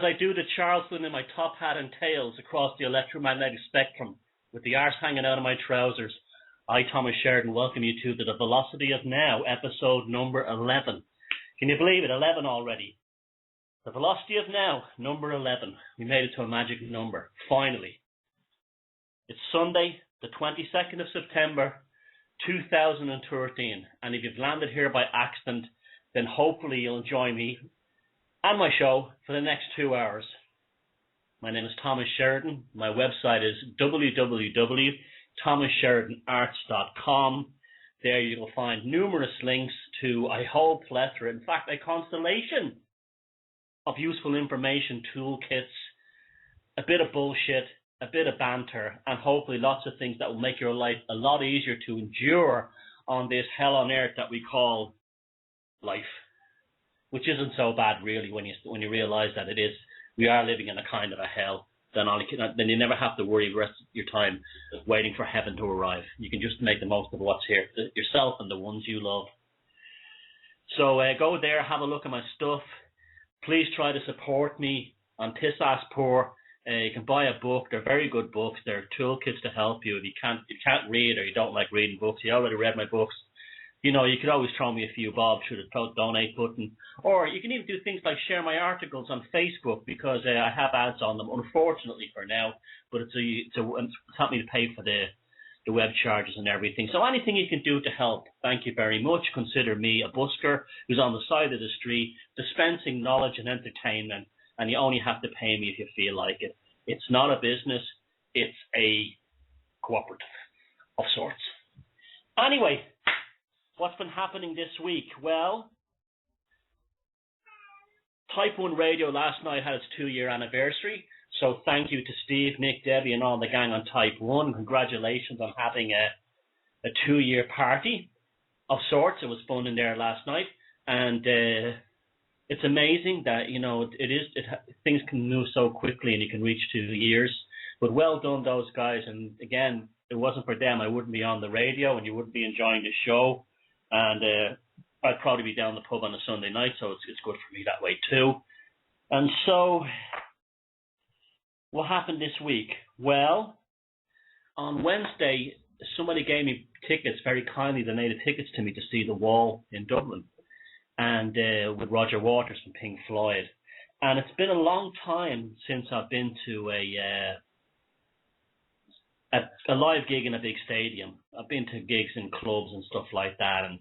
I do the Charleston in my top hat and tails across the electromagnetic spectrum, with the arse hanging out of my trousers, I, Thomas Sheridan, welcome you to the Velocity of Now, episode number 11. Can you believe it? 11 already. The Velocity of Now, number 11. We made it to a magic number, finally. It's Sunday, the 22nd of September, 2013. And if you've landed here by accident, then hopefully you'll join me and my show for the next 2 hours. My name is Thomas Sheridan. My website is www.thomassheridanarts.com. There you will find numerous links to a whole plethora, in fact, a constellation of useful information, toolkits, a bit of bullshit, a bit of banter, and hopefully lots of things that will make your life a lot easier to endure on this hell on earth that we call life, which isn't so bad really when you realize that it is. We are living in a kind of a hell. Then you never have to worry the rest of your time waiting for heaven to arrive. You can just make the most of what's here, yourself and the ones you love. So go there, have a look at my stuff. Please try to support me on Piss Ass Poor. You can buy a book. They're very good books. They're toolkits to help you. If you can't read or you don't like reading books, you already read my books. You know, you could always throw me a few bob through the donate button. Or you can even do things like share my articles on Facebook, because I have ads on them, unfortunately for now. But it's helped me to pay for the web charges and everything. So anything you can do to help, thank you very much. Consider me a busker who's on the side of the street dispensing knowledge and entertainment, and you only have to pay me if you feel like it. It's not a business. It's a cooperative of sorts. Anyway, what's been happening this week? Well, Type 1 Radio last night had its 2-year anniversary. So thank you to Steve, Nick, Debbie, and all the gang on Type 1. Congratulations on having a 2-year party of sorts. It was fun in there last night. And it's amazing that, you know, things can move so quickly and you can reach 2 years. But well done, those guys. And again, if it wasn't for them, I wouldn't be on the radio and you wouldn't be enjoying the show. And I'd probably be down the pub on a Sunday night, so it's good for me that way too. And so, what happened this week? Well, on Wednesday, somebody gave me tickets, very kindly donated tickets to me to see The Wall in Dublin, and with Roger Waters from Pink Floyd. And it's been a long time since I've been to a live gig in a big stadium. I've been to gigs in clubs and stuff like that and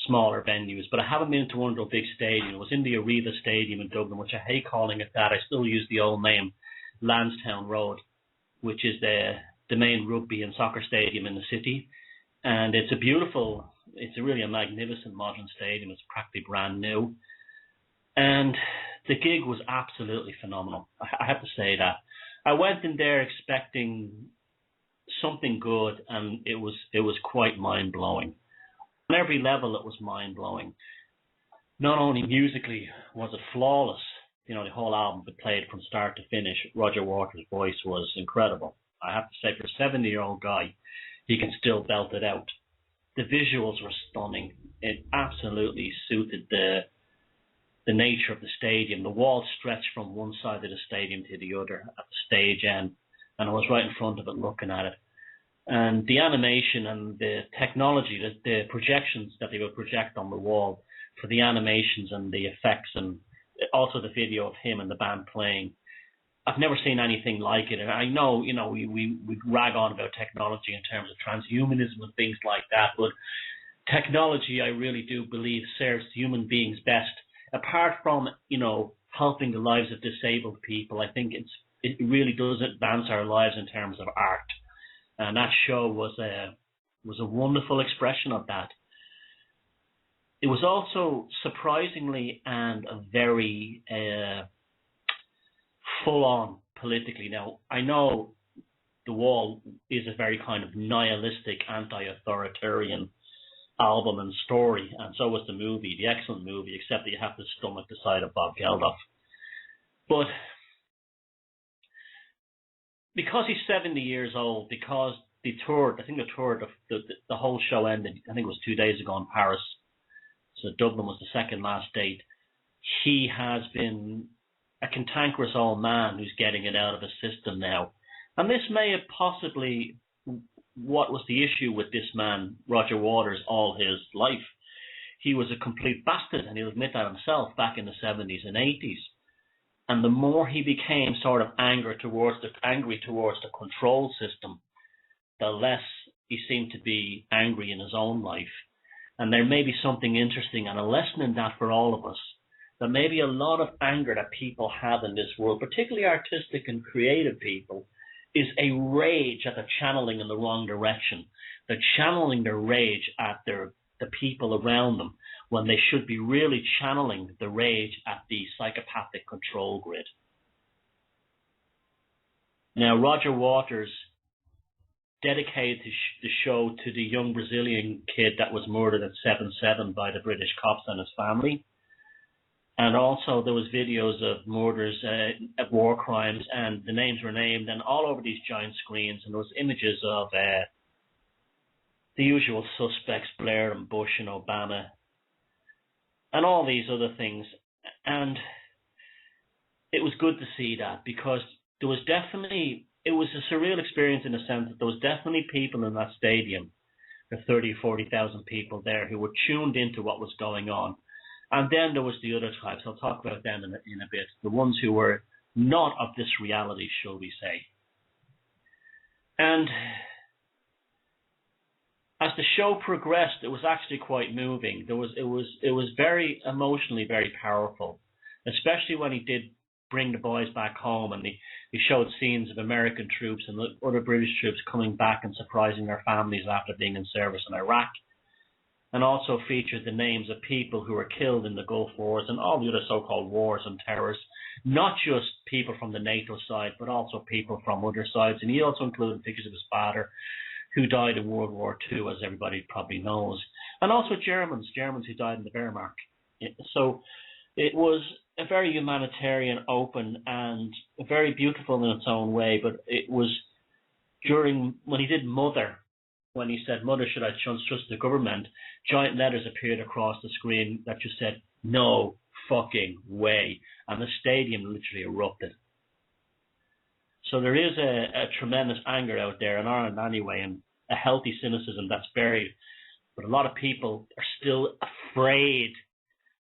smaller venues, but I haven't been to one of those big stadiums. It was in the Aretha Stadium in Dublin, which I hate calling it that. I still use the old name, Lansdowne Road, which is the main rugby and soccer stadium in the city. And it's really a magnificent modern stadium. It's practically brand new. And the gig was absolutely phenomenal. I have to say that. I went in there expecting something good, and it was quite mind-blowing. On every level, it was mind-blowing. Not only musically was it flawless, you know, the whole album was played from start to finish. Roger Waters' voice was incredible. I have to say, for a 70-year-old guy, he can still belt it out. The visuals were stunning. It absolutely suited the nature of the stadium. The wall stretched from one side of the stadium to the other at the stage end, and I was right in front of it looking at it. And the animation and the technology, the projections that they would project on the wall for the animations and the effects, and also the video of him and the band playing. I've never seen anything like it. And I know, you know, we rag on about technology in terms of transhumanism and things like that, but technology, I really do believe, serves human beings best. Apart from, you know, helping the lives of disabled people, I think it really does advance our lives in terms of art. And that show was a wonderful expression of that. It was also surprisingly and a very full-on politically. Now, I know The Wall is a very kind of nihilistic, anti-authoritarian album and story, and so was the movie, the excellent movie, except that you have to stomach the side of Bob Geldof. But because he's 70 years old, because the whole show ended, I think it was 2 days ago in Paris, so Dublin was the second last date, he has been a cantankerous old man who's getting it out of his system now. And this may have possibly what was the issue with this man, Roger Waters, all his life. He was a complete bastard, and he'll admit that himself back in the 70s and 80s. And the more he became sort of angry towards the control system, the less he seemed to be angry in his own life. And there may be something interesting and a lesson in that for all of us, that maybe a lot of anger that people have in this world, particularly artistic and creative people, is a rage at the channeling in the wrong direction. They're channeling their rage at the people around them when they should be really channeling the rage at the psychopathic control grid. Now, Roger Waters dedicated the show to the young Brazilian kid that was murdered at 7/7 by the British cops and his family. And also there was videos of murders, war crimes, and the names were named, and all over these giant screens, and there was images of the usual suspects, Blair and Bush and Obama, and all these other things. And it was good to see that, because there was definitely, it was a surreal experience in the sense that there was definitely people in that stadium, the 30 or 40,000 people there, who were tuned into what was going on. And then there was the other types. I'll talk about them in a bit. The ones who were not of this reality, shall we say. And as the show progressed, it was actually quite moving. It was very emotionally very powerful, especially when he did bring the boys back home, and he showed scenes of American troops and other British troops coming back and surprising their families after being in service in Iraq. And also featured the names of people who were killed in the Gulf Wars and all the other so-called wars and terrors, not just people from the NATO side, but also people from other sides. And he also included pictures of his father, who died in World War II, as everybody probably knows, and also Germans who died in the Wehrmacht. So it was a very humanitarian, open, and very beautiful in its own way. But it was when he did Mother, when he said, "Mother, should I trust the government?" giant letters appeared across the screen that just said, "No fucking way." And the stadium literally erupted. So there is a tremendous anger out there in Ireland anyway, and a healthy cynicism that's buried. But a lot of people are still afraid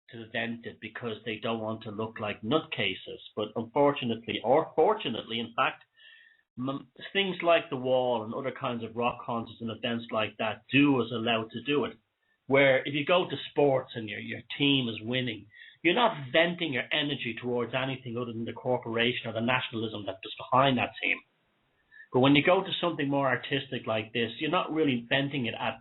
to vent it because they don't want to look like nutcases. But unfortunately, or fortunately, in fact, things like The Wall and other kinds of rock concerts and events like that do us allowed to do it. Where if you go to sports and your team is winning, you're not venting your energy towards anything other than the corporation or the nationalism that's just behind that team. But when you go to something more artistic like this, you're not really venting it at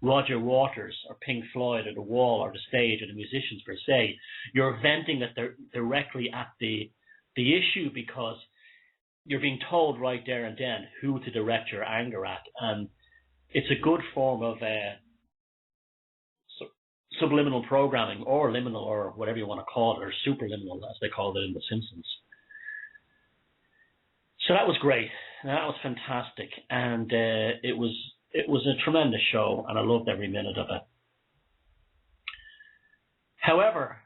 Roger Waters or Pink Floyd or The Wall or the stage or the musicians per se. You're venting it directly at the issue, because you're being told right there and then who to direct your anger at. And it's a good form of subliminal programming, or liminal, or whatever you want to call it, or superliminal, as they called it in The Simpsons. So that was great. That was fantastic. And it was a tremendous show, and I loved every minute of it. However,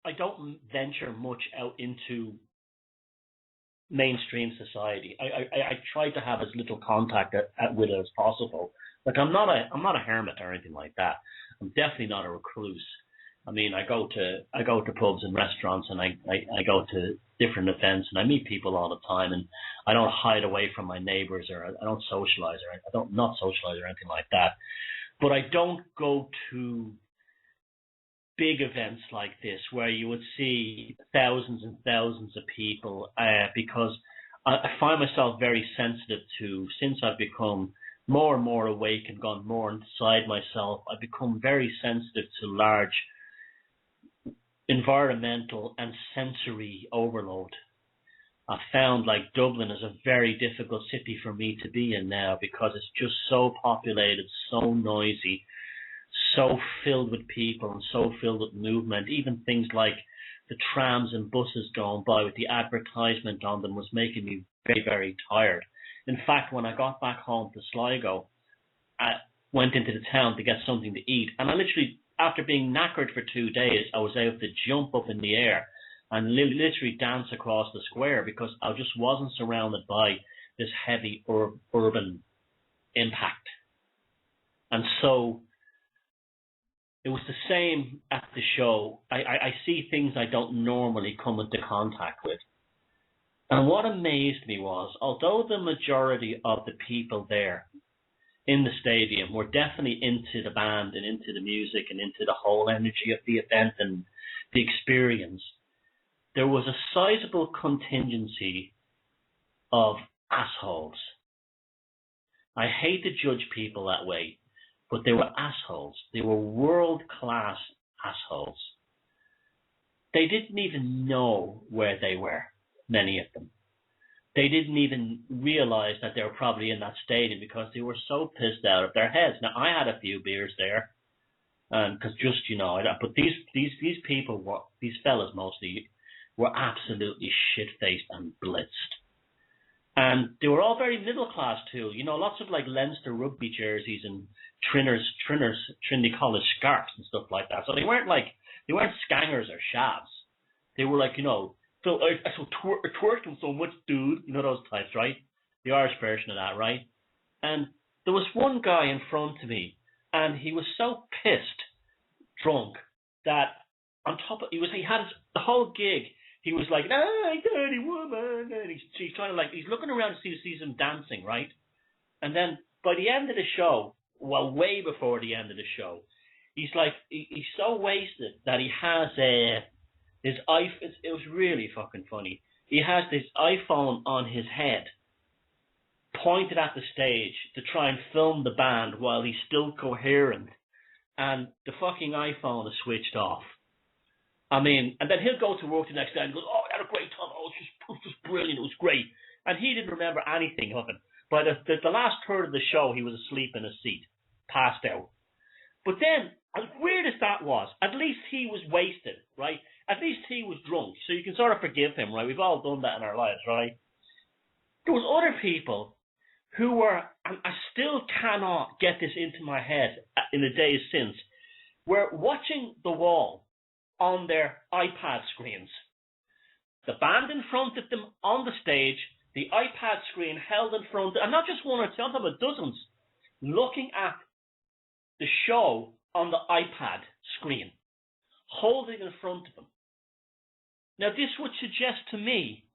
I don't venture much out into mainstream society. I try to have as little contact with it as possible. Like I'm not a hermit or anything like that. I'm definitely not a recluse. I mean, I go to pubs and restaurants, and I go to different events, and I meet people all the time, and I don't hide away from my neighbors, or I don't socialize, or I don't not socialize or anything like that. But I don't go to big events like this where you would see thousands and thousands of people, because I find myself very sensitive to, since I've become more and more awake and gone more inside myself, I've become very sensitive to large environmental and sensory overload. I found like Dublin is a very difficult city for me to be in now, because it's just so populated, so noisy, so filled with people and so filled with movement. Even things like the trams and buses going by with the advertisement on them was making me very, very tired. In fact, when I got back home to Sligo, I went into the town to get something to eat, and I literally, after being knackered for 2 days, I was able to jump up in the air and literally dance across the square because I just wasn't surrounded by this heavy urban impact. And so it was the same at the show. I see things I don't normally come into contact with. And what amazed me was, although the majority of the people there in the stadium were definitely into the band and into the music and into the whole energy of the event and the experience, there was a sizable contingency of assholes. I hate to judge people that way, but they were assholes. They were world-class assholes. They didn't even know where they were, many of them. They didn't even realize that they were probably in that stadium because they were so pissed out of their heads. Now, I had a few beers there, because just, you know, but these people were, these fellas mostly, were absolutely shit-faced and blitzed. And they were all very middle class too. You know, lots of like Leinster rugby jerseys and Trinity College scarves and stuff like that. So they weren't scangers or shabs. They were like, you know, so twerking so much, dude. You know those types, right? The Irish version of that, right? And there was one guy in front of me, and he was so pissed, drunk, that on top of he had the whole gig. He was like, "Hey, dirty woman," and he's trying to he's looking around to see some dancing, right? And then by the end of the show, well, way before the end of the show, he's so wasted that he has his iPhone. It was really fucking funny. He has this iPhone on his head, pointed at the stage to try and film the band while he's still coherent, and the fucking iPhone is switched off. I mean, and then he'll go to work the next day and goes, "Oh, I had a great time. Oh, it was just brilliant. It was great." And he didn't remember anything of it. By the last third of the show, he was asleep in his seat, passed out. But then, as weird as that was, at least he was wasted, right? At least he was drunk, so you can sort of forgive him, right? We've all done that in our lives, right? There was other people who were, and I still cannot get this into my head in the days since, were watching the wall on their iPad screens. The band in front of them on the stage, the iPad screen held in front, and not just one or two, I'm talking about dozens, looking at the show on the iPad screen, holding it in front of them. Now, this would suggest to me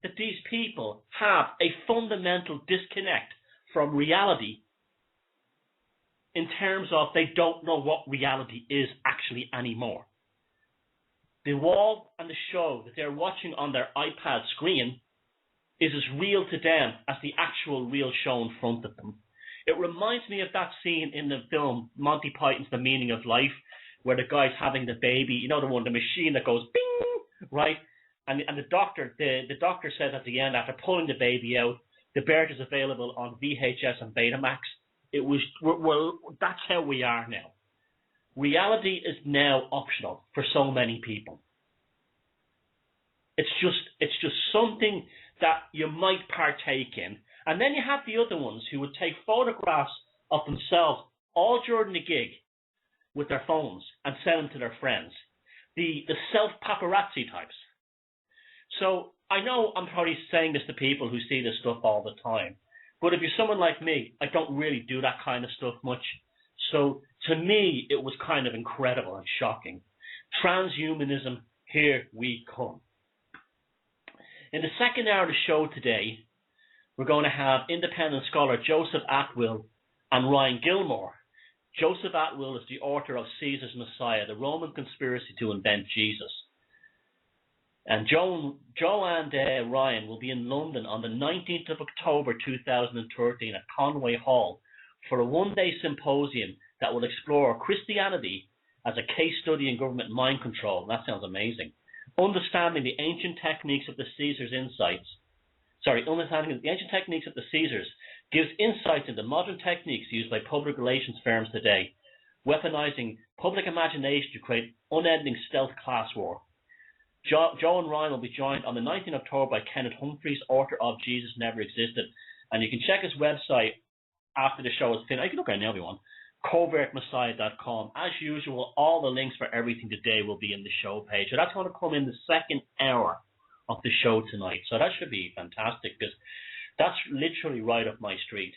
that these people have a fundamental disconnect from reality in terms of they don't know what reality is actually anymore. The wall and the show that they're watching on their iPad screen is as real to them as the actual real show in front of them. It reminds me of that scene in the film Monty Python's The Meaning of Life, where the guy's having the baby, you know, the machine that goes bing, right? And the doctor says at the end, after pulling the baby out, the bird is available on VHS and Betamax. That's how we are now. Reality is now optional for so many people. It's just something that you might partake in. And then you have the other ones who would take photographs of themselves all during the gig with their phones and send them to their friends. The self-paparazzi types. So I know I'm probably saying this to people who see this stuff all the time. But if you're someone like me, I don't really do that kind of stuff much. So to me, it was kind of incredible and shocking. Transhumanism, here we come. In the second hour of the show today, we're going to have independent scholar Joseph Atwill and Ryan Gilmore. Joseph Atwill is the author of Caesar's Messiah, the Roman conspiracy to invent Jesus. And Joe and Ryan will be in London on the 19th of October 2013 at Conway Hall for a one-day symposium that will explore Christianity as a case study in government mind control. That sounds amazing. Understanding the ancient techniques of the Caesars gives insights into modern techniques used by public relations firms today, weaponizing public imagination to create unending stealth class war. Joe and Ryan will be joined on the 19th of October by Kenneth Humphreys, author of Jesus Never Existed. And you can check his website after the show is finished. You can look at it now if you want. covertmessiah.com. As usual, all the links for everything today will be in the show page. So that's going to come in the second hour of the show tonight. So that should be fantastic, because that's literally right up my street.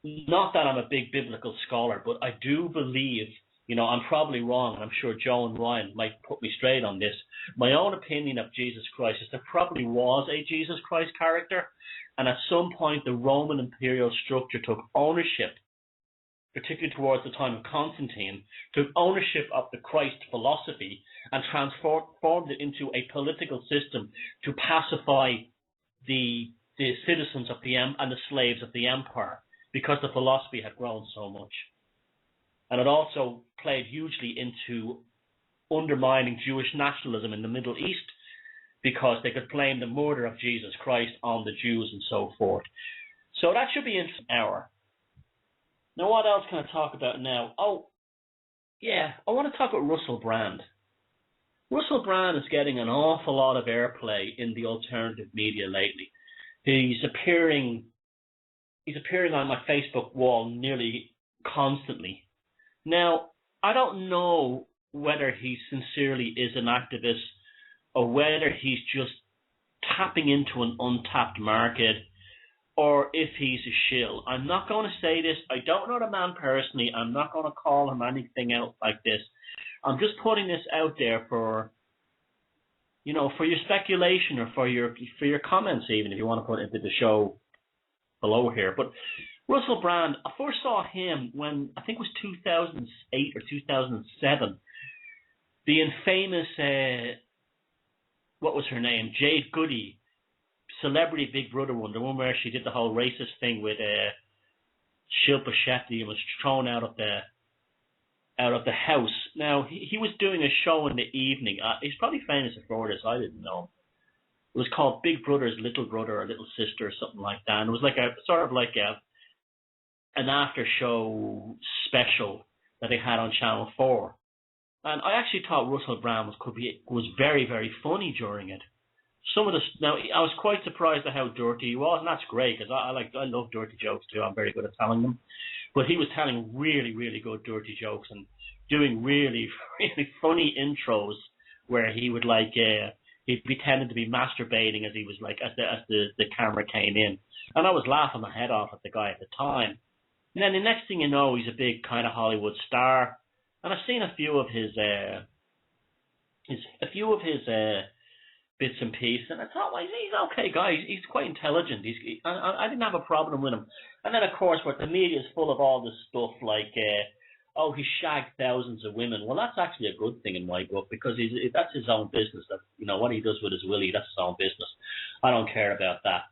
Not that I'm a big biblical scholar, but I do believe, I'm probably wrong, and I'm sure Joe and Ryan might put me straight on this. My own opinion of Jesus Christ is there probably was a Jesus Christ character, and at some point the Roman imperial structure took ownership, particularly towards the time of Constantine, took ownership of the Christ philosophy and transformed it into a political system to pacify the citizens of and the slaves of the empire, because the philosophy had grown so much. And it also played hugely into undermining Jewish nationalism in the Middle East, because they could blame the murder of Jesus Christ on the Jews and so forth. So that should be in an hour. Now, what else can I talk about now? Oh, yeah, I want to talk about Russell Brand. Russell Brand is getting an awful lot of airplay in the alternative media lately. He's appearing on my Facebook wall nearly constantly. Now, I don't know whether he sincerely is an activist or whether he's just tapping into an untapped market, or if he's a shill. I'm not going to say this. I don't know the man personally. I'm not going to call him anything out like this. I'm just putting this out there for your speculation, or for your comments, even if you want to put it into the show below here. But Russell Brand, I first saw him when I think it was 2008 or 2007. The infamous, what was her name? Jade Goody, Celebrity Big Brother one, the one where she did the whole racist thing with Shilpa Shetty and was thrown out of the house. Now, he was doing a show in the evening. He's probably famous for this. I didn't know. It was called Big Brother's Little Brother or Little Sister or something like that. And it was like an after show special that they had on Channel 4. And I actually thought Russell Brand was very, very funny during it. Now, I was quite surprised at how dirty he was, and that's great, because I love dirty jokes too. I'm very good at telling them. But he was telling really, really good dirty jokes and doing really, really funny intros where he would he pretended to be masturbating as he was as the camera came in, and I was laughing my head off at the guy at the time. And then the next thing you know, he's a big kind of Hollywood star, and I've seen a few of his bits and pieces, and I thought, well, he's okay guy. He's quite intelligent. I didn't have a problem with him. And then, of course, but the media is full of all this stuff like, he shagged thousands of women. Well, that's actually a good thing in my book, because that's his own business. That what he does with his willy, that's his own business. I don't care about that.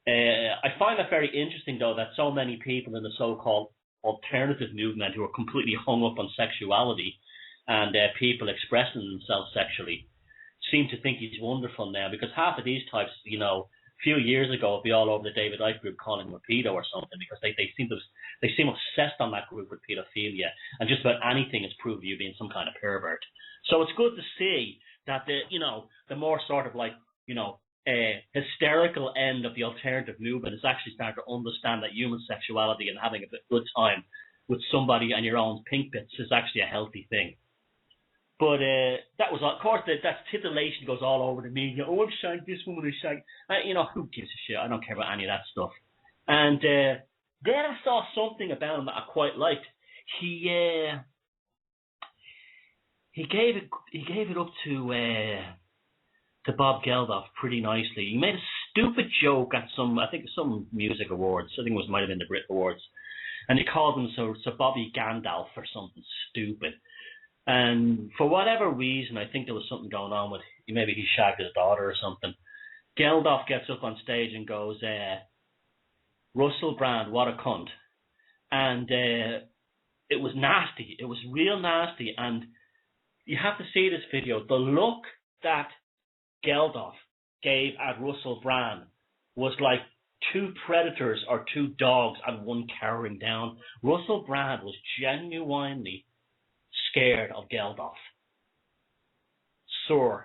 I find it very interesting, though, that so many people in the so-called alternative movement who are completely hung up on sexuality and people expressing themselves sexually seem to think he's wonderful now, because half of these types, a few years ago, would be all over the David Icke group calling him a pedo or something, because they seem obsessed on that group with pedophilia, and just about anything is proved you being some kind of pervert. So it's good to see that the more sort of hysterical end of the alternative movement is actually starting to understand that human sexuality and having a good time with somebody and your own pink bits is actually a healthy thing. But that was, of course, that titillation goes all over the media. Oh, I've shagged this woman, I've shagged. Who gives a shit? I don't care about any of that stuff. And then I saw something about him that I quite liked. He gave it up to Bob Geldof pretty nicely. He made a stupid joke at some music awards. I think it might have been the Brit Awards, and he called him Sir Bobby Gandalf or something stupid. And for whatever reason, I think there was something going on with, maybe he shagged his daughter or something. Geldof gets up on stage and goes, Russell Brand, what a cunt. And it was nasty. It was real nasty. And you have to see this video. The look that Geldof gave at Russell Brand was like two predators or two dogs and one cowering down. Russell Brand was genuinely scared of Geldof. Sir.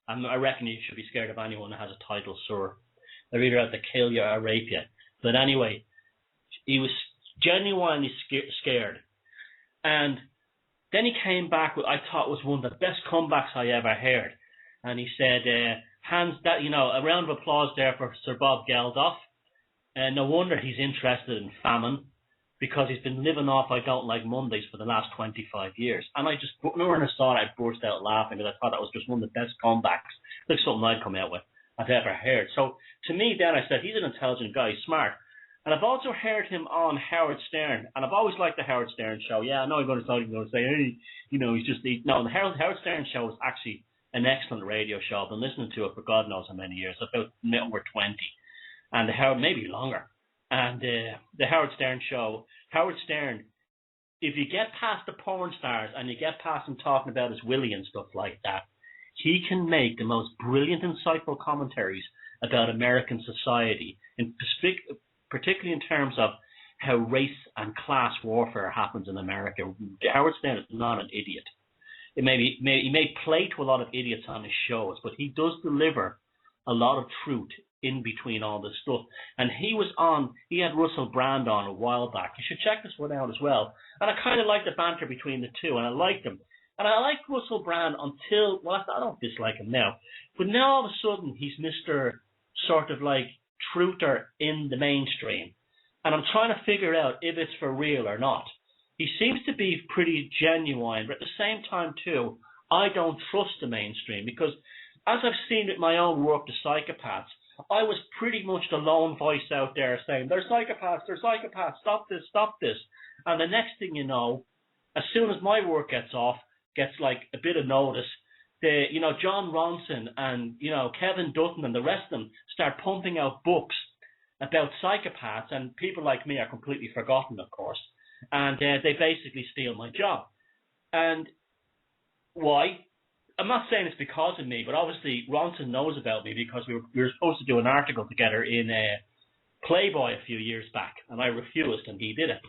I reckon you should be scared of anyone that has a title, Sir. They're either out to kill you or rape you. But anyway, he was genuinely scared. And then he came back with, I thought was one of the best comebacks I ever heard. And he said, a round of applause there for Sir Bob Geldof. And no wonder he's interested in famine, because he's been living off I Don't Like Mondays for the last 25 years. And I just, when I saw it, I burst out laughing, because I thought that was just one of the best comebacks. Like something I'd come out with, I've ever heard. So to me then I said, he's an intelligent guy, he's smart. And I've also heard him on Howard Stern, and I've always liked the Howard Stern show. Yeah, I know you're going to say, hey, no, the Howard Stern show is actually an excellent radio show. I've been listening to it for God knows how many years, about over 20, and maybe longer. And the Howard Stern show, Howard Stern, if you get past the porn stars and you get past him talking about his Willie and stuff like that, he can make the most brilliant, insightful commentaries about American society, particularly in terms of how race and class warfare happens in America. Howard Stern is not an idiot. He may play to a lot of idiots on his shows, but he does deliver a lot of truth in between all this stuff. And he had Russell Brand on a while back. You should check this one out as well. And I kind of like the banter between the two, and I liked him. And I like Russell Brand until, well, I don't dislike him now. But now all of a sudden he's Mr. sort of like truther in the mainstream. And I'm trying to figure out if it's for real or not. He seems to be pretty genuine, but at the same time too, I don't trust the mainstream, because as I've seen with my own work, The Psychopaths, I was pretty much the lone voice out there saying, they're psychopaths, stop this. And the next thing you know, as soon as my work gets like a bit of notice, John Ronson and, Kevin Dutton and the rest of them start pumping out books about psychopaths, and people like me are completely forgotten, of course. And they basically steal my job. And why? I'm not saying it's because of me, but obviously Ronson knows about me, because we were supposed to do an article together in Playboy a few years back, and I refused, and he did it.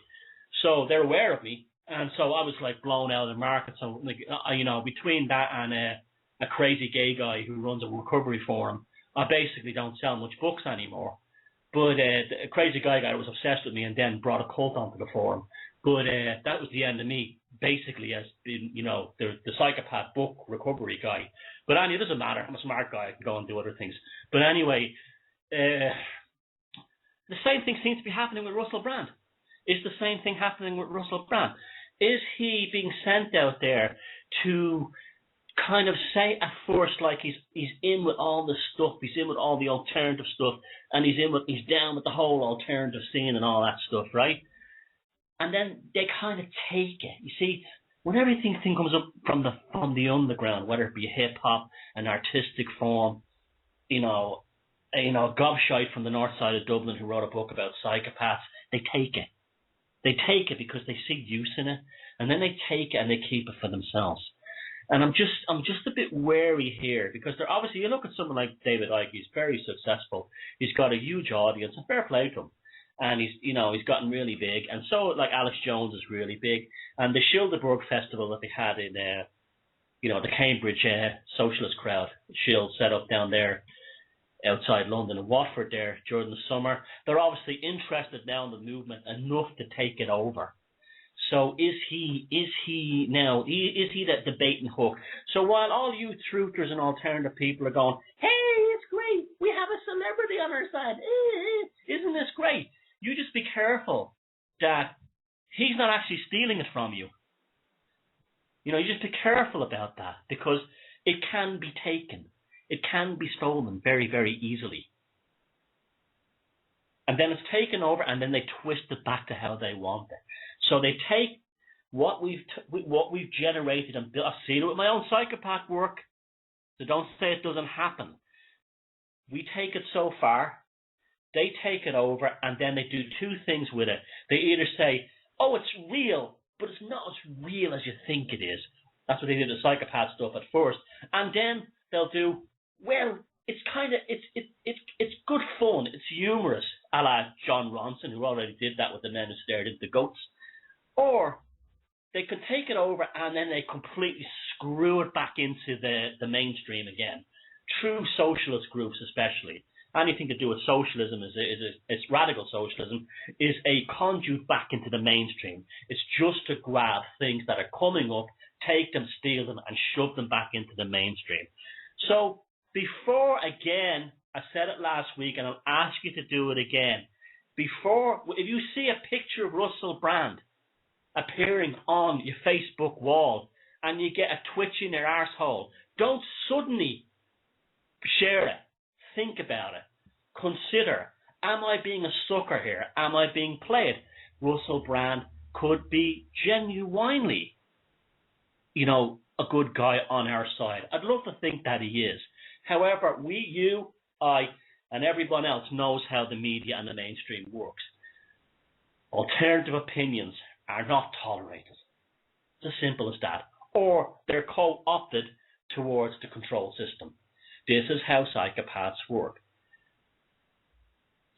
So they're aware of me, and so I was like blown out of the market. So between that and a crazy gay guy who runs a recovery forum, I basically don't sell much books anymore. But a crazy guy was obsessed with me and then brought a cult onto the forum. But that was the end of me, basically, as being, the psychopath book recovery guy. But anyway, it doesn't matter. I'm a smart guy. I can go and do other things. But anyway, the same thing seems to be happening with Russell Brand. Is the same thing happening with Russell Brand? Is he being sent out there to kind of say at first like he's in with all the stuff, he's in with all the alternative stuff, and he's down with the whole alternative scene and all that stuff, right? And then they kind of take it. You see, when everything comes up from the underground, whether it be hip hop, an artistic form, a gobshite from the north side of Dublin who wrote a book about psychopaths, they take it. They take it because they see use in it, and then they take it and they keep it for themselves. And I'm just a bit wary here, because they're obviously, you look at someone like David Icke, he's very successful. He's got a huge audience, and fair play to him. And he's gotten really big. And so like Alex Jones is really big. And the Schilderberg Festival that they had in the Cambridge socialist crowd, Schild set up down there outside London in Watford there during the summer. They're obviously interested now in the movement enough to take it over. So is he that debating hook? So while all you truthers and alternative people are going, hey, it's great, we have a celebrity on our side, isn't this great? You just be careful that he's not actually stealing it from you. You just be careful about that, because it can be taken. It can be stolen very, very easily. And then it's taken over, and then they twist it back to how they want it. So they take what we've generated and built. I've seen it with my own psychopath work, so don't say it doesn't happen. We take it so far, they take it over, and then they do two things with it. They either say, oh, it's real, but it's not as real as you think it is. That's what they did, the psychopath stuff at first. And then they'll do, well, it's good fun, it's humorous, a la John Ronson, who already did that with The Men Who Stared into Goats. Or they could take it over and then they completely screw it back into the mainstream again. True socialist groups especially. anything to do with socialism it's radical socialism, is a conduit back into the mainstream. It's just to grab things that are coming up, take them, steal them, and shove them back into the mainstream. So before, again, I said it last week, and I'll ask you to do it again. If you see a picture of Russell Brand appearing on your Facebook wall and you get a twitch in your arsehole, don't suddenly share it. Think about it. Consider, am I being a sucker here? Am I being played? Russell Brand could be genuinely, a good guy on our side. I'd love to think that he is. However, you, I, and everyone else knows how the media and the mainstream works. Alternative opinions are not tolerated. It's as simple as that. Or they're co-opted towards the control system. This is how psychopaths work.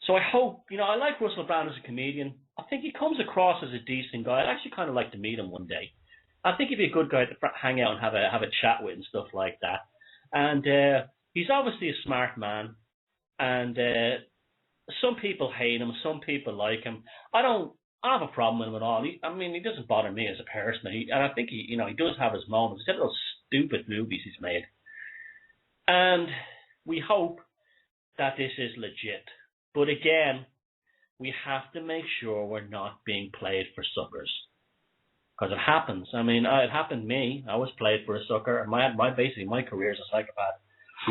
So I hope, I like Russell Brand as a comedian. I think he comes across as a decent guy. I'd actually kind of like to meet him one day. I think he'd be a good guy to hang out and have a chat with and stuff like that. And he's obviously a smart man. And some people hate him, some people like him. I don't have a problem with him at all. He doesn't bother me as a person. And I think he does have his moments. He's got those stupid movies he's made. And we hope that this is legit. But again, we have to make sure we're not being played for suckers. Because it happens. It happened to me. I was played for a sucker. Basically, my career as a psychopath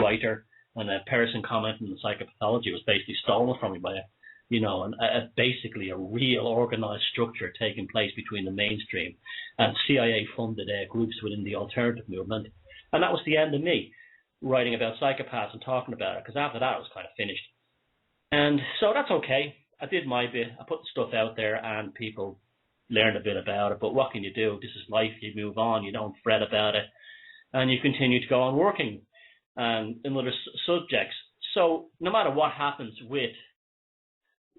writer and a person commenting on psychopathology was basically stolen from me by basically a real organized structure taking place between the mainstream and CIA-funded groups within the alternative movement. And that was the end of me writing about psychopaths and talking about it, because after that, I was kind of finished. And so that's okay. I did my bit. I put the stuff out there and people learned a bit about it. But what can you do? This is life. You move on. You don't fret about it. And you continue to go on working in other subjects. So no matter what happens with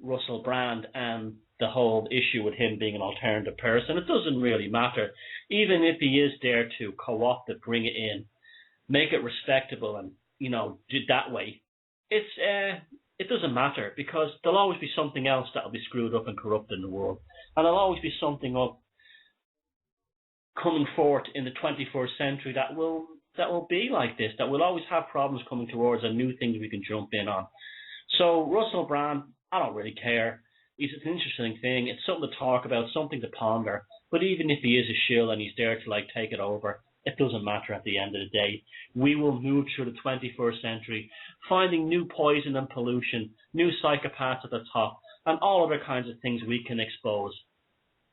Russell Brand and the whole issue with him being an alternative person, it doesn't really matter. Even if he is there to co-opt it, bring it in, make it respectable and, do it that way, it doesn't matter, because there'll always be something else that'll be screwed up and corrupt in the world. And there'll always be something up coming forth in the 21st century that will be like this, that will always have problems coming towards and new things we can jump in on. So Russell Brand, I don't really care. It's an interesting thing. It's something to talk about, something to ponder. But even if he is a shill and he's there to take it over, it doesn't matter at the end of the day. We will move through the 21st century, finding new poison and pollution, new psychopaths at the top, and all other kinds of things we can expose.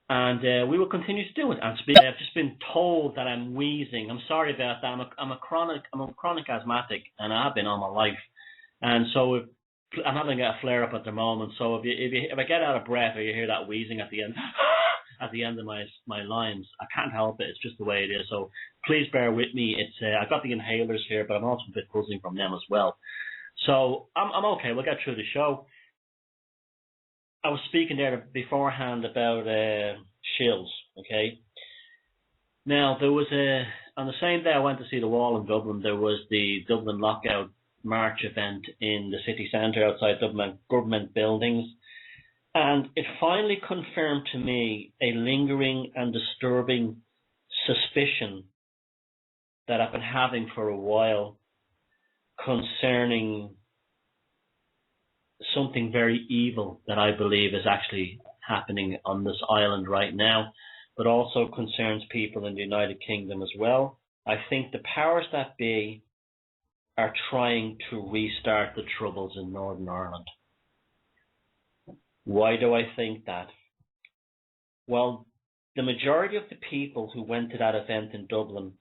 And we will continue to do it. And I've just been told that I'm wheezing. I'm sorry about that. I'm a chronic asthmatic, and I've been all my life. And so I'm having a flare up at the moment. So if I get out of breath or you hear that wheezing at the end of my lines, I can't help it. It's just the way it is. So please bear with me. I've got the inhalers here, but I'm also a bit buzzing from them as well. So I'm okay. We'll get through the show. I was speaking there beforehand about shills, okay? Now, there was on the same day I went to see The Wall in Dublin, there was the Dublin Lockout March event in the city centre outside Dublin government buildings. And it finally confirmed to me a lingering and disturbing suspicion that I've been having for a while concerning something very evil that I believe is actually happening on this island right now, but also concerns people in the United Kingdom as well. I think the powers that be are trying to restart the troubles in Northern Ireland. Why do I think that? Well, the majority of the people who went to that event in Dublin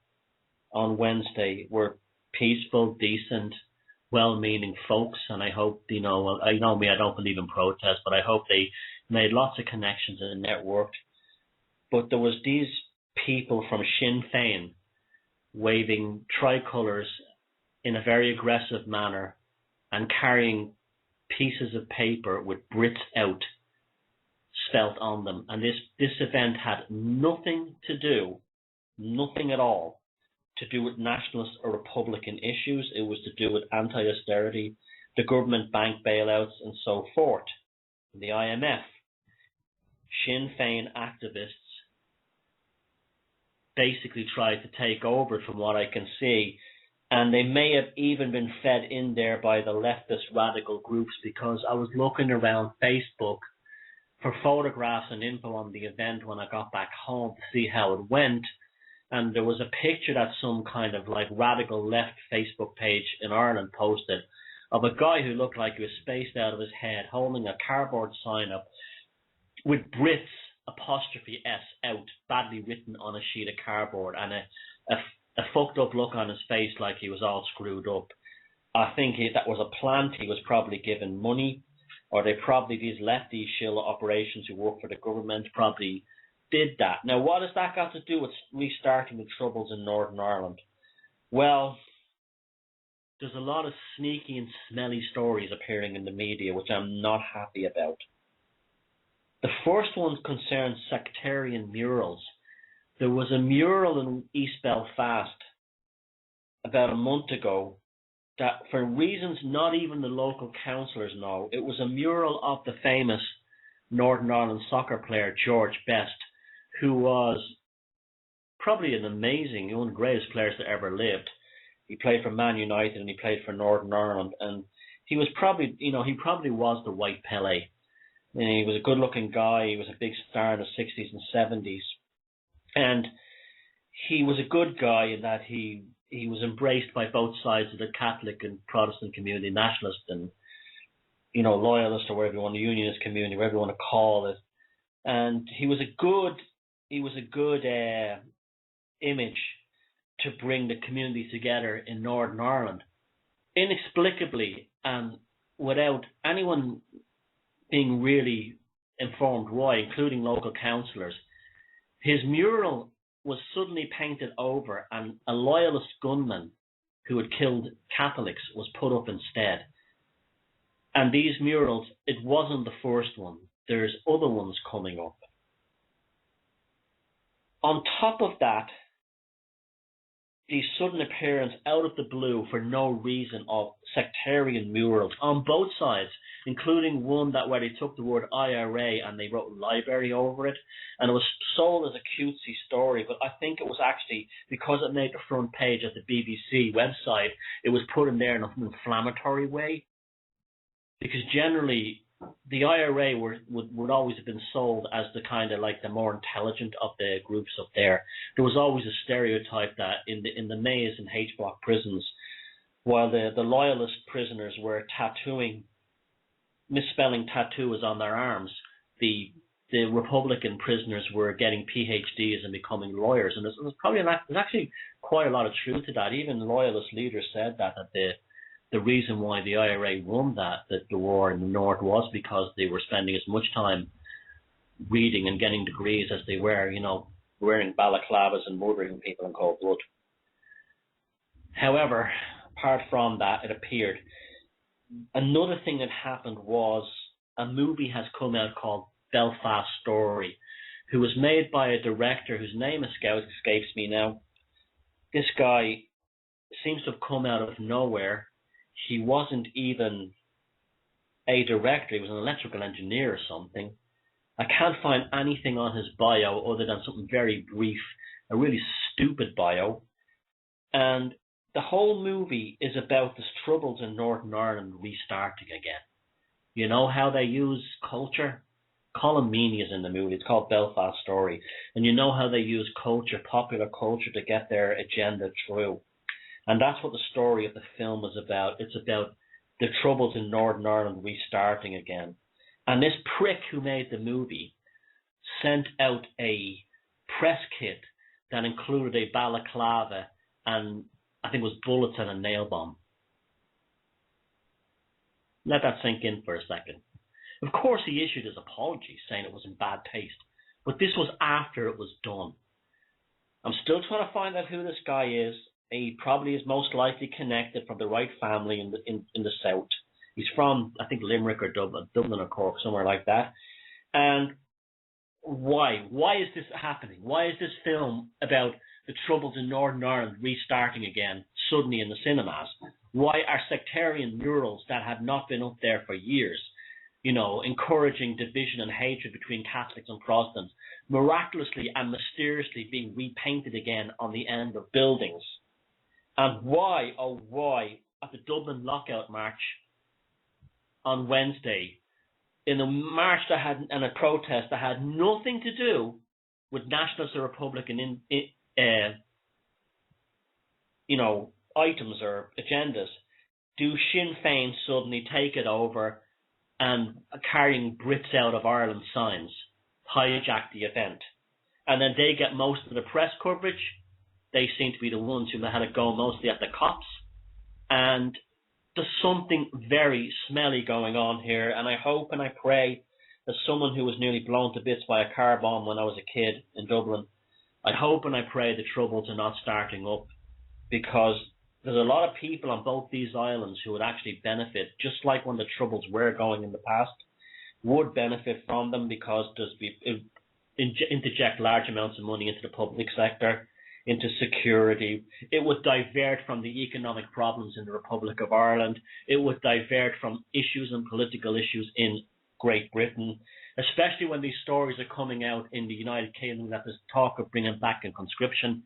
on Wednesday were peaceful, decent, well-meaning folks, and I hope, I know me, I don't believe in protest, but I hope they made lots of connections and networked. But there was these people from Sinn Féin waving tricolours in a very aggressive manner and carrying pieces of paper with Brits out spelt on them. And this event had nothing at all to do with nationalist or Republican issues. It was to do with anti-austerity. the government bank bailouts and so forth, the IMF. Sinn Féin activists basically tried to take over from what I can see, and they may have even been fed in there by the leftist radical groups, because I was looking around Facebook for photographs and info on the event when I got back home to see how it went, and there was a picture that some kind of like radical left Facebook page in Ireland posted of a guy who looked like he was spaced out of his head holding a cardboard sign up with Brits apostrophe S out badly written on a sheet of cardboard, and a fucked up look on his face like he was all screwed up. I think that was a plant. He was probably given money, or these lefty shill operations who work for the government probably did that. Now, what has that got to do with restarting the troubles in Northern Ireland? Well, there's a lot of sneaky and smelly stories appearing in the media, which I'm not happy about. The first one concerns sectarian murals. There was a mural in East Belfast about a month ago that, for reasons not even the local councillors know, it was a mural of the famous Northern Ireland soccer player George Best, who was probably one of the greatest players that ever lived. He played for Man United and he played for Northern Ireland, and he was probably, he probably was the white Pelé. He was a good-looking guy. He was a big star in the 60s and 70s. And he was a good guy in that he was embraced by both sides of the Catholic and Protestant community, nationalist and, loyalist, or whatever you want, the unionist community, whatever you want to call it. And he was a good image to bring the community together in Northern Ireland. Inexplicably, and without anyone being really informed why, including local councillors, his mural was suddenly painted over, and a loyalist gunman who had killed Catholics was put up instead. And these murals, it wasn't the first one. There's other ones coming up. On top of that, the sudden appearance out of the blue for no reason of sectarian murals on both sides, including one where they took the word IRA and they wrote library over it, and it was sold as a cutesy story, but I think it was actually, because it made the front page of the BBC website, it was put in there in an inflammatory way, because generally the IRA would always have been sold as the kind of like the more intelligent of the groups up there. There was always a stereotype that in the Maze and H-block prisons, while the loyalist prisoners were misspelling tattoos on their arms, the Republican prisoners were getting PhDs and becoming lawyers. And there's actually quite a lot of truth to that. Even loyalist leaders said that the reason why the IRA won the war in the North was because they were spending as much time reading and getting degrees as they were, wearing balaclavas and murdering people in cold blood. However, apart from that, it appeared, another thing that happened was a movie has come out called Belfast Story, who was made by a director whose name escapes me now. This guy seems to have come out of nowhere. He wasn't even a director. He was an electrical engineer or something. I can't find anything on his bio other than something very brief, a really stupid bio. And the whole movie is about the troubles in Northern Ireland restarting again. You know how they use culture? Colin Meaney is in the movie. It's called Belfast Story. And you know how they use culture, popular culture, to get their agenda through. And that's what the story of the film is about. It's about the troubles in Northern Ireland restarting again. And this prick who made the movie sent out a press kit that included a balaclava and I think it was bullets and a nail bomb. Let that sink in for a second. Of course, he issued his apology, saying it was in bad taste. But this was after it was done. I'm still trying to find out who this guy is. He probably is most likely connected from the right family in the south. He's from, I think, Limerick or Dublin or Cork, somewhere like that. And why? Why is this happening? Why is this film about the troubles in Northern Ireland restarting again suddenly in the cinemas? Why are sectarian murals that had not been up there for years, encouraging division and hatred between Catholics and Protestants, miraculously and mysteriously being repainted again on the end of buildings? And why, oh why, at the Dublin Lockout March on Wednesday, in a march and a protest that had nothing to do with nationalist or Republican items or agendas, do Sinn Féin suddenly take it over and carrying Brits out of Ireland signs, hijack the event? And then they get most of the press coverage. They seem to be the ones who had a go mostly at the cops. And there's something very smelly going on here, and I hope and I pray, as someone who was nearly blown to bits by a car bomb when I was a kid in Dublin, I hope and I pray the troubles are not starting up, because there's a lot of people on both these islands who would actually benefit, just like when the troubles were going in the past, would benefit from them, because it interject large amounts of money into the public sector, into security. It would divert from the economic problems in the Republic of Ireland. It would divert from issues and political issues in Great Britain, especially when these stories are coming out in the United Kingdom that there's talk of bringing back in conscription.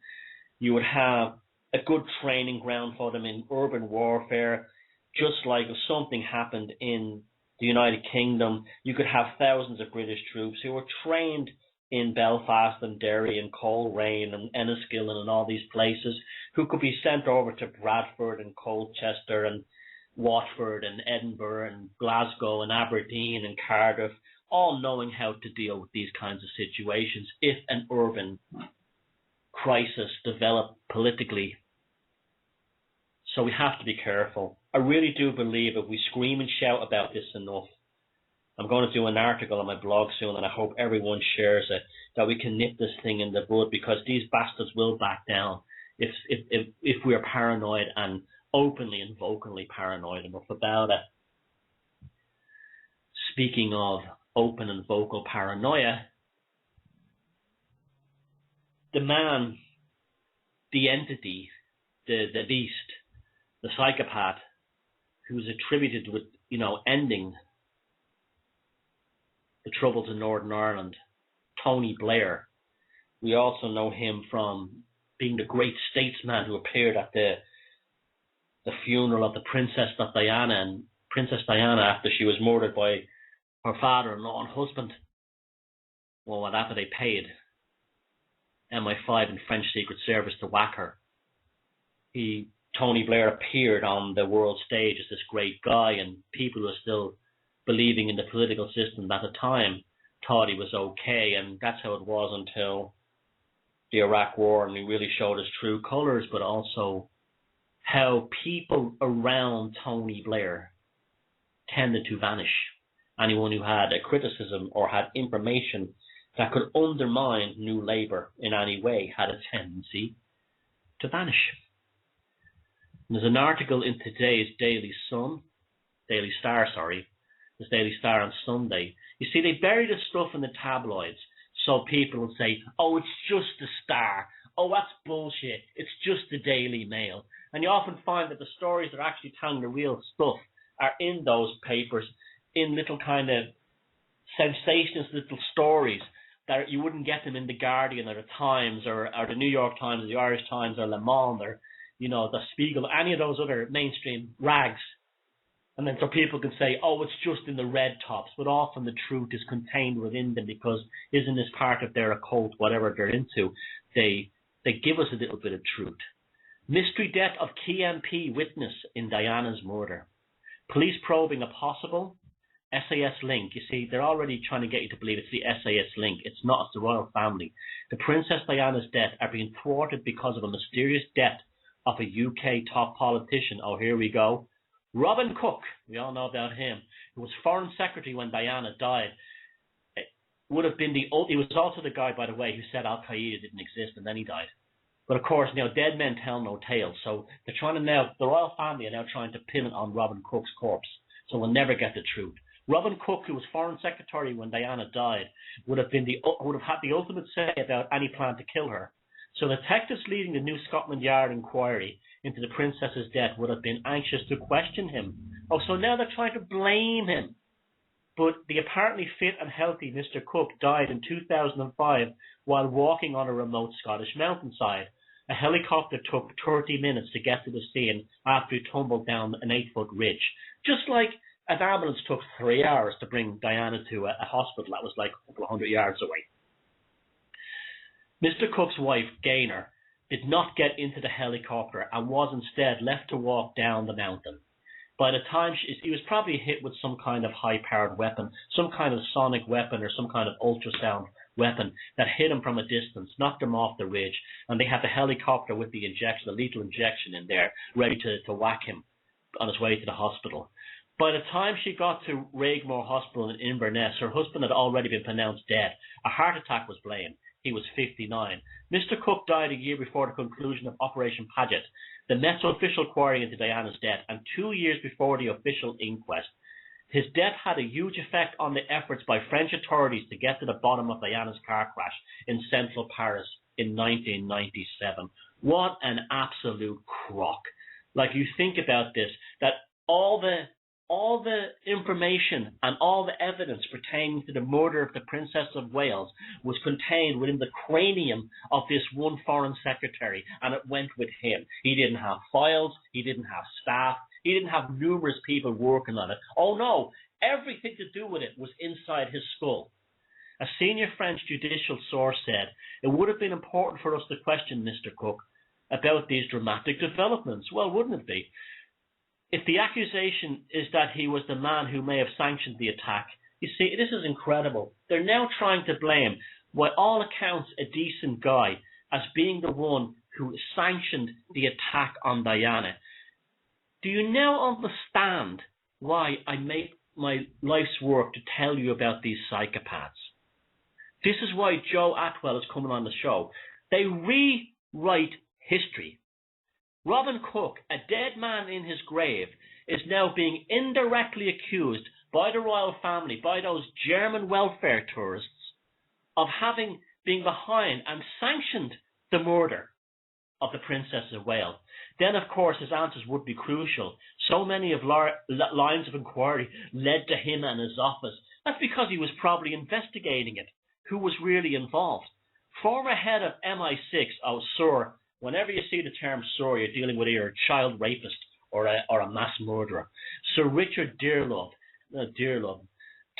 You would have a good training ground for them in urban warfare. Just like if something happened in the United Kingdom, you could have thousands of British troops who were trained in Belfast and Derry and Coleraine and Enniskillen and all these places, who could be sent over to Bradford and Colchester and Watford and Edinburgh and Glasgow and Aberdeen and Cardiff, all knowing how to deal with these kinds of situations if an urban crisis developed politically. So we have to be careful. I really do believe if we scream and shout about this enough, I'm going to do an article on my blog soon, and I hope everyone shares it, that we can nip this thing in the bud, because these bastards will back down if we are paranoid and openly and vocally paranoid enough about it. Speaking of open and vocal paranoia, the man, the entity, the beast, the psychopath, who's attributed with, ending the troubles in Northern Ireland, Tony Blair. We also know him from being the great statesman who appeared at the funeral of the Princess Diana after she was murdered by her father-in-law and husband. Well, after they paid MI5 and French Secret Service to whack her, Tony Blair appeared on the world stage as this great guy, and people who are still believing in the political system at the time thought he was okay, and that's how it was until the Iraq War, and he really showed his true colours, but also how people around Tony Blair tended to vanish. Anyone who had a criticism or had information that could undermine New Labour in any way had a tendency to vanish. And there's an article in today's Daily Star on Sunday. You see, they bury the stuff in the tabloids so people will say, oh, it's just the Star. Oh, that's bullshit. It's just the Daily Mail. And you often find that the stories that are actually telling the real stuff are in those papers, in little kind of sensationalist little stories that you wouldn't get them in the Guardian or the Times or the New York Times or the Irish Times or Le Monde or, the Spiegel, any of those other mainstream rags. And then so people can say, oh, it's just in the red tops, but often the truth is contained within them, because isn't this part of their occult, whatever they're into? They give us a little bit of truth. Mystery death of key MP witness in Diana's murder. Police probing a possible SAS link. You see, they're already trying to get you to believe it's the SAS link. It's not. It's the royal family. The Princess Diana's death are being thwarted because of a mysterious death of a UK top politician. Oh, here we go. Robin Cook, we all know about him, who was Foreign Secretary when Diana died. Would have been he was also the guy, by the way, who said Al-Qaeda didn't exist, and then he died. But of course, dead men tell no tales. So they're trying to the royal family are now trying to pin it on Robin Cook's corpse. So we'll never get the truth. Robin Cook, who was Foreign Secretary when Diana died, would have had the ultimate say about any plan to kill her. So detectives leading the New Scotland Yard inquiry into the princess's death would have been anxious to question him. Oh, so now they're trying to blame him. But the apparently fit and healthy Mr. Cook died in 2005 while walking on a remote Scottish mountainside. A helicopter took 30 minutes to get to the scene after he tumbled down an 8-foot ridge. Just like an ambulance took 3 hours to bring Diana to a hospital that was like a couple of hundred yards away. Mr. Cook's wife, Gaynor, did not get into the helicopter and was instead left to walk down the mountain. By the time he was probably hit with some kind of high-powered weapon, some kind of sonic weapon or some kind of ultrasound weapon that hit him from a distance, knocked him off the ridge, and they had the helicopter with the injection, the lethal injection in there, ready to whack him on his way to the hospital. By the time she got to Raigmore Hospital in Inverness, her husband had already been pronounced dead. A heart attack was blamed. He was 59. Mr. Cook died a year before the conclusion of Operation Paget, the Met's official inquiry into Diana's death, and 2 years before the official inquest. His death had a huge effect on the efforts by French authorities to get to the bottom of Diana's car crash in central Paris in 1997. What an absolute crock. Like, you think about this, that all the information and all the evidence pertaining to the murder of the Princess of Wales was contained within the cranium of this one foreign secretary, and it went with him. He didn't have files, he didn't have staff, he didn't have numerous people working on it. Oh no, everything to do with it was inside his skull. A senior French judicial source said, "It would have been important for us to question Mr. Cook about these dramatic developments." Well, wouldn't it be? If the accusation is that he was the man who may have sanctioned the attack, you see, this is incredible. They're now trying to blame, by all accounts, a decent guy as being the one who sanctioned the attack on Diana. Do you now understand why I make my life's work to tell you about these psychopaths? This is why Joe Atwill is coming on the show. They rewrite history. Robin Cook, a dead man in his grave, is now being indirectly accused by the royal family, by those German welfare tourists, of having been behind and sanctioned the murder of the Princess of Wales. Then, of course, his answers would be crucial. So many of lines of inquiry led to him and his office. That's because he was probably investigating it. Who was really involved? Former head of MI6, Sir. Whenever you see the term Sir, you're dealing with either a child rapist or a mass murderer. Sir Richard Dearlove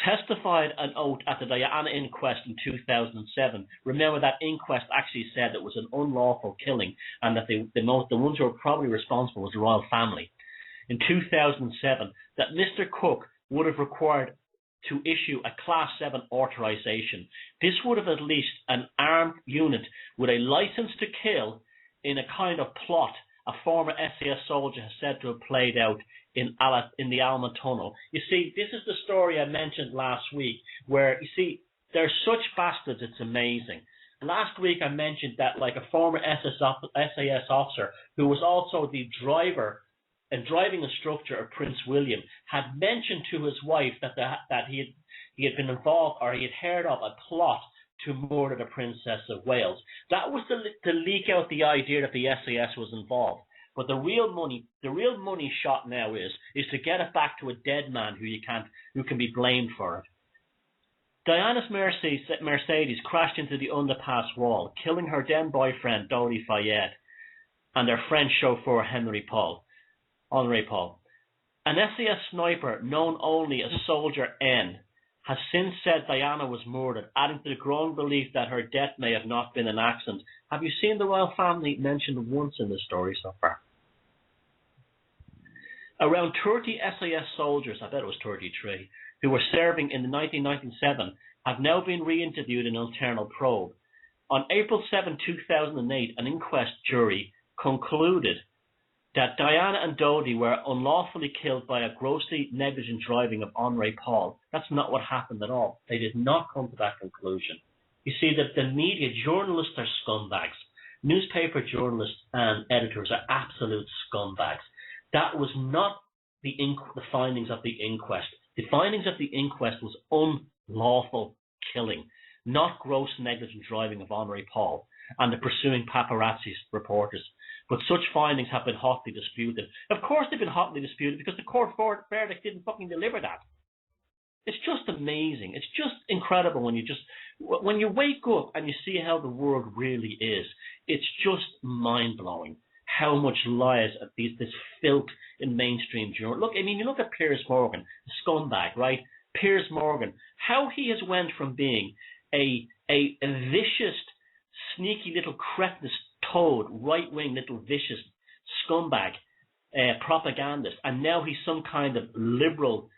testified an oath at the Diana inquest in 2007. Remember, that inquest actually said it was an unlawful killing and that the ones who were probably responsible was the royal family. In 2007, that Mr. Cook would have required to issue a Class 7 authorization. This would have at least an armed unit with a license to kill in a kind of plot a former SAS soldier has said to have played out in the Alma Tunnel. You see, this is the story I mentioned last week, where, you see, they're such bastards, it's amazing. Last week I mentioned that, like, a former SAS officer who was also the driver and driving instructor of Prince William had mentioned to his wife that he had been involved, or he had heard of a plot to murder the Princess of Wales. That was to leak out the idea that the SAS was involved. But the real money shot now is to get it back to a dead man who can be blamed for it. Diana's Mercedes crashed into the underpass wall, killing her then boyfriend Dodi Fayed and their French chauffeur Henri Paul. An SAS sniper known only as Soldier N has since said Diana was murdered, adding to the growing belief that her death may have not been an accident. Have you seen the royal family mentioned once in the story so far? Around 30 SAS soldiers, I bet it was 33, who were serving in 1997 have now been re-interviewed in an internal probe. On April 7, 2008, an inquest jury concluded that Diana and Dodi were unlawfully killed by a grossly negligent driving of Henri Paul. That's not what happened at all. They did not come to that conclusion. You see, that the media, journalists are scumbags. Newspaper journalists and editors are absolute scumbags. That was not the findings of the inquest. The findings of the inquest was unlawful killing. not gross negligent driving of Henri Paul and the pursuing paparazzi reporters. But such findings have been hotly disputed. Of course they've been hotly disputed because the court verdict didn't fucking deliver that. It's just amazing. It's just incredible when you wake up and you see how the world really is. It's just mind-blowing how much lies this filth in mainstream journal. Look, I mean, you look at Piers Morgan, the scumbag, right? Piers Morgan, how he has went from being a vicious, sneaky little cretinous toad, right-wing little vicious scumbag propagandist, and now he's some kind of liberal,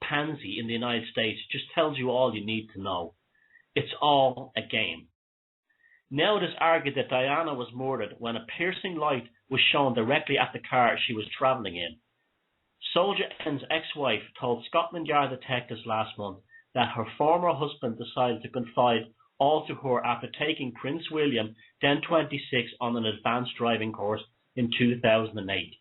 pansy in the United States. Just tells you all you need to know. It's all a game. Now it is argued that Diana was murdered when a piercing light was shown directly at the car she was travelling in. Soldier N's ex-wife told Scotland Yard detectives last month that her former husband decided to confide all to her after taking Prince William, then 26, on an advanced driving course in 2008.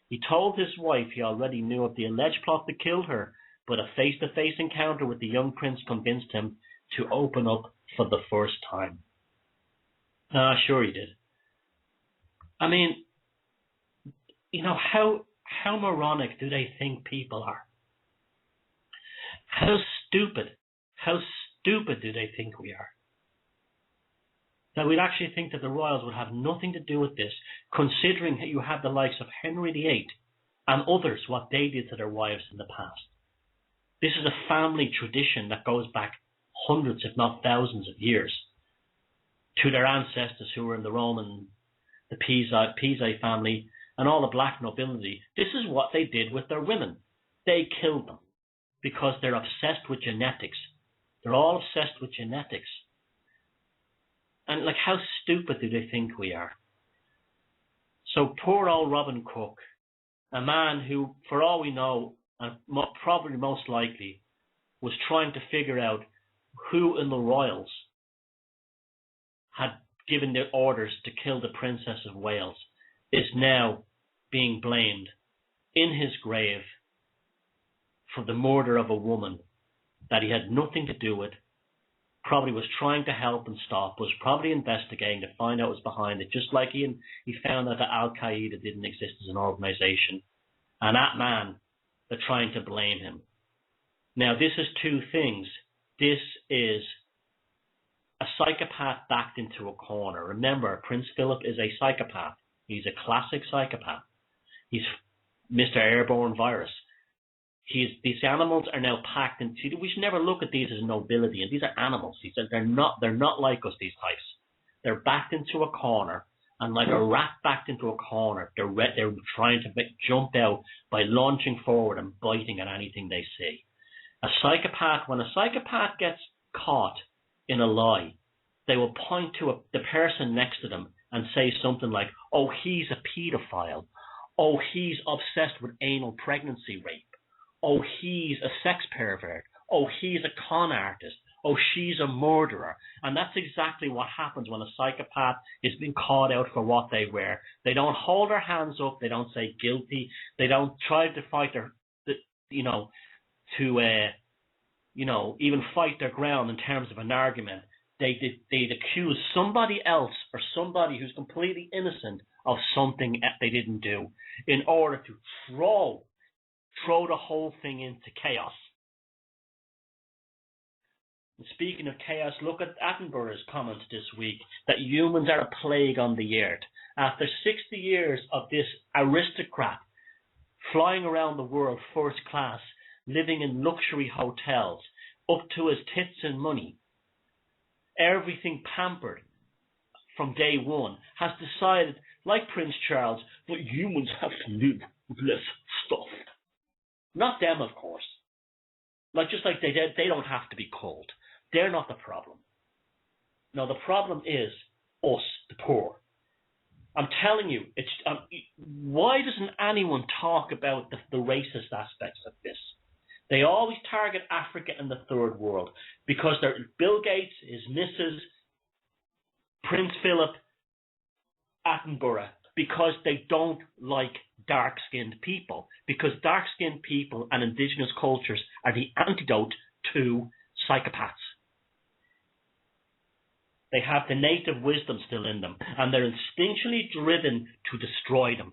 He told his wife he already knew of the alleged plot that killed her, but a face-to-face encounter with the young prince convinced him to open up for the first time. Sure he did. I mean, how moronic do they think people are? How stupid do they think we are? That we'd actually think that the royals would have nothing to do with this, considering that you have the likes of Henry VIII and others, what they did to their wives in the past. This is a family tradition that goes back hundreds, if not thousands of years, to their ancestors who were in the Roman, the Pisa family, and all the black nobility. This is what they did with their women. They killed them because they're obsessed with genetics. They're all obsessed with genetics. And how stupid do they think we are? So poor old Robin Cook, a man who, for all we know, and probably most likely, was trying to figure out who in the royals had given the orders to kill the Princess of Wales, is now being blamed in his grave for the murder of a woman that he had nothing to do with, probably was trying to help and stop, was probably investigating to find out what was behind it, just like he found out that Al-Qaeda didn't exist as an organization. And that man, they're trying to blame him. Now, this is two things. This is a psychopath backed into a corner. Remember, Prince Philip is a psychopath. He's a classic psychopath. He's Mr. Airborne Virus. These animals are now packed into. We should never look at these as nobility, and these are animals. They're not like us. These types. They're backed into a corner, and like a rat backed into a corner, they're trying to jump out by launching forward and biting at anything they see. When a psychopath gets caught in a lie, they will point to the person next to them and say something like, "Oh, he's a pedophile. Oh, he's obsessed with anal pregnancy rape. Oh, he's a sex pervert. Oh, he's a con artist. Oh, she's a murderer." And that's exactly what happens when a psychopath is being called out for what they wear. They don't hold their hands up. They don't say guilty. They don't try to fight even fight their ground in terms of an argument. They'd accuse somebody else or somebody who's completely innocent of something they didn't do in order to throw the whole thing into chaos. And speaking of chaos, look at Attenborough's comments this week that humans are a plague on the earth. After 60 years of this aristocrat flying around the world first class, living in luxury hotels, up to his tits in money, everything pampered from day one, has decided, like Prince Charles, that humans have to live with less stuff. Not them, of course. Just like they don't have to be cold. They're not the problem. No, the problem is us, the poor. I'm telling you, why doesn't anyone talk about the racist aspects of this? They always target Africa and the third world because they're Bill Gates, his missus, Prince Philip, Attenborough, because they don't like dark-skinned people, because dark-skinned people and indigenous cultures are the antidote to psychopaths. They have the native wisdom still in them, and they're instinctually driven to destroy them.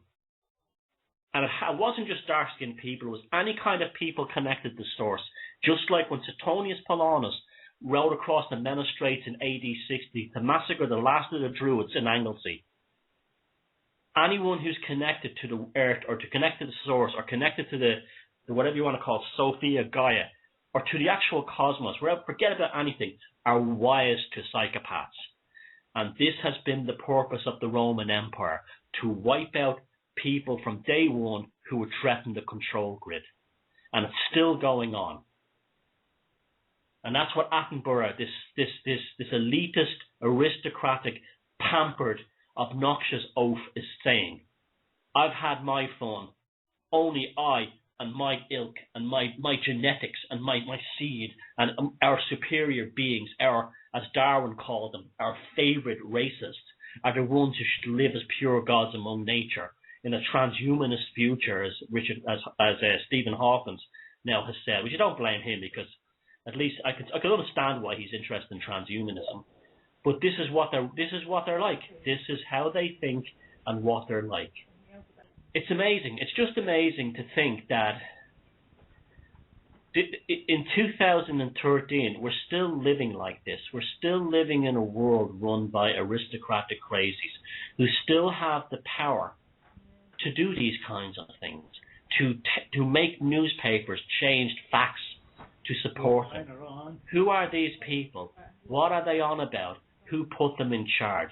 And it wasn't just dark-skinned people, it was any kind of people connected to source. Just like when Suetonius Paulinus rode across the Menai Straits in AD 60 to massacre the last of the Druids in Anglesey. Anyone who's connected to the earth, or to connect to the source, or connected to the whatever you want to call it, Sophia, Gaia, or to the actual cosmos, forget about anything, are wise to psychopaths. And this has been the purpose of the Roman Empire, to wipe out people from day one who would threaten the control grid. And it's still going on. And that's what Attenborough, this elitist, aristocratic, pampered, obnoxious oaf is saying. I've had my fun. Only I and my ilk and my genetics and my seed and our superior beings, our, as Darwin called them, our favorite racists, are the ones who should live as pure gods among nature in a transhumanist future, as Stephen Hawkins now has said. Which you don't blame him, because at least I could understand why he's interested in transhumanism. But this is what they're like. This is how they think and what they're like. It's amazing. It's just amazing to think that in 2013 we're still living like this. We're still living in a world run by aristocratic crazies who still have the power to do these kinds of things, to make newspapers change facts to support them. Who are these people? What are they on about? Who put them in charge?